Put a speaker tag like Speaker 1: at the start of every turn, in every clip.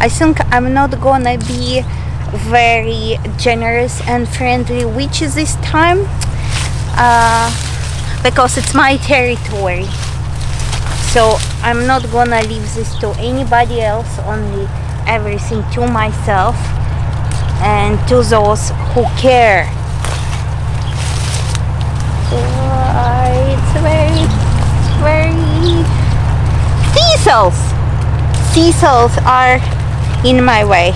Speaker 1: I think I'm not gonna be very generous and friendly which is this time, because it's my territory, so I'm not gonna leave this to anybody else, only everything to myself and to those who care. It's very Thistles are in my way.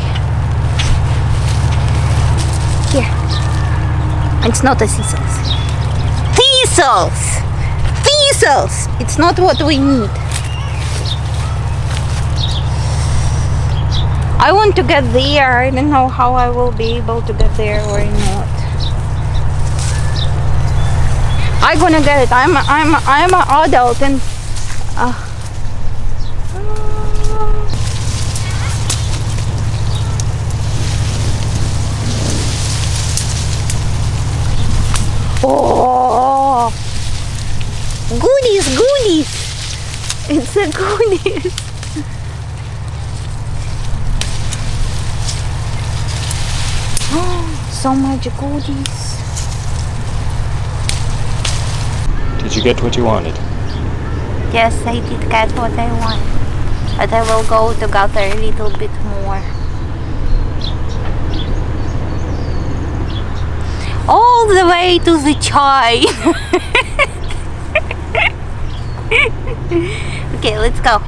Speaker 1: Here. It's not a thistles. Thistles! It's not what we need. I want to get there. I don't know how I will be able to get there or not. I'm gonna get it. I'm an adult and oh, goodies! It's a goodies. Oh, so much goodies.
Speaker 2: Did you get what you wanted?
Speaker 1: Yes, I did get what I want, but I will go to gather a little bit more. All the way to the chai. Okay, let's go.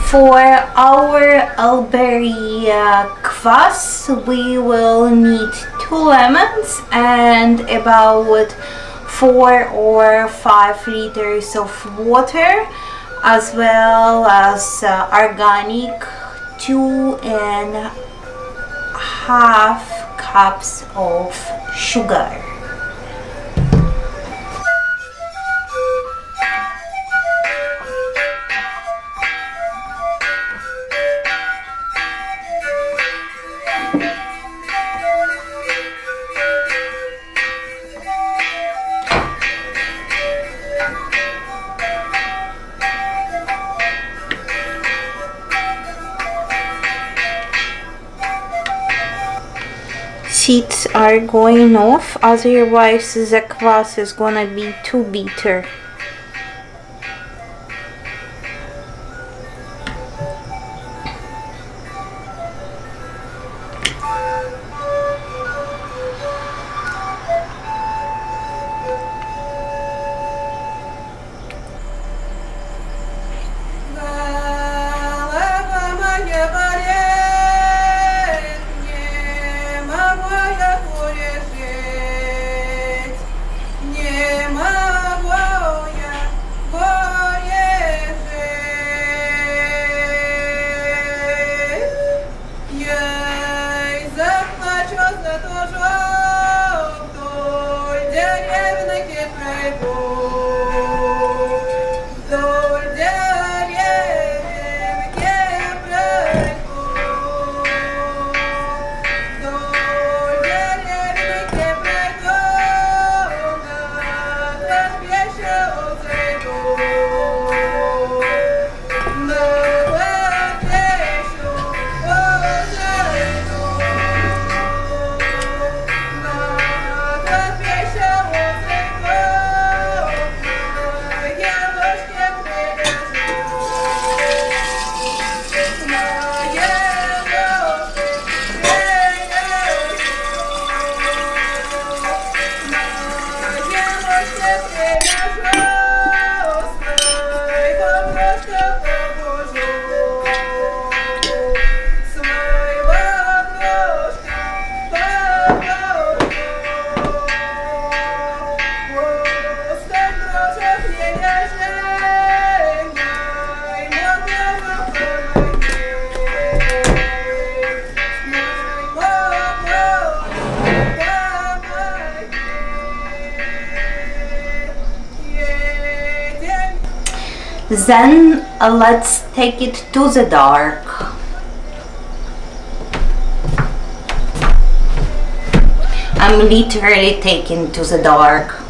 Speaker 1: For our elderberry kvass, we will need 2 lemons and about 4 or 5 liters of water, as well as organic 2.5 cups of sugar. Seeds are going off, otherwise the kvass is gonna be too bitter. Then let's take it to the dark. I'm literally taking to the dark.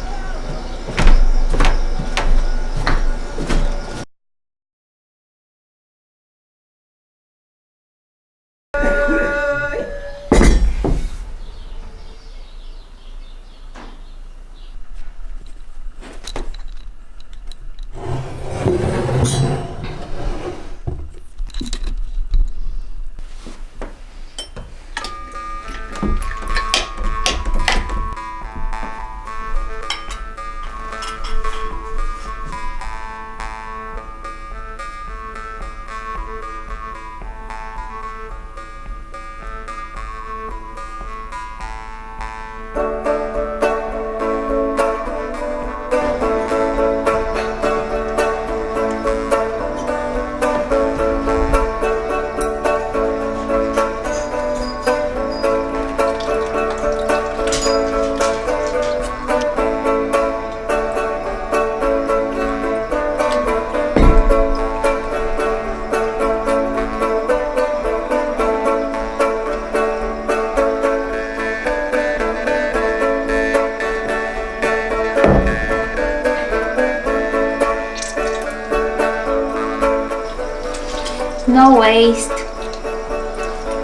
Speaker 1: No waste,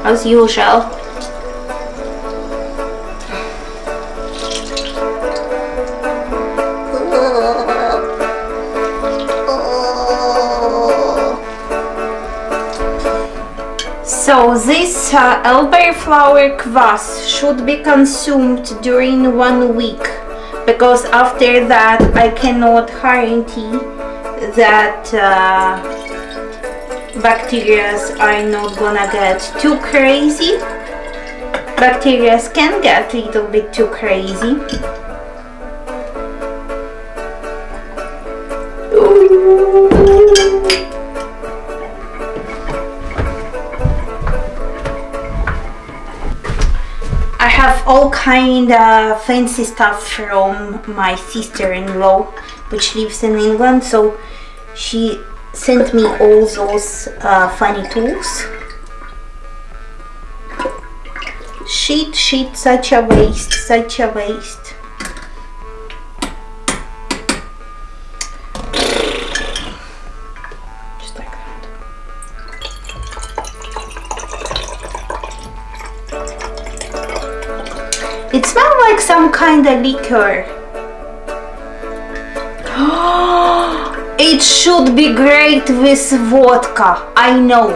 Speaker 1: as usual. So this elderberry flower kvass should be consumed during 1 week, because after that I cannot guarantee that bacteria are not gonna get too crazy. Bacteria can get a little bit too crazy. I have all kind of fancy stuff from my sister-in-law, which lives in England, so she sent me all those funny tools. Shit, such a waste, such a waste. Just like that. It smells like some kind of liquor. It should be great with vodka. I know.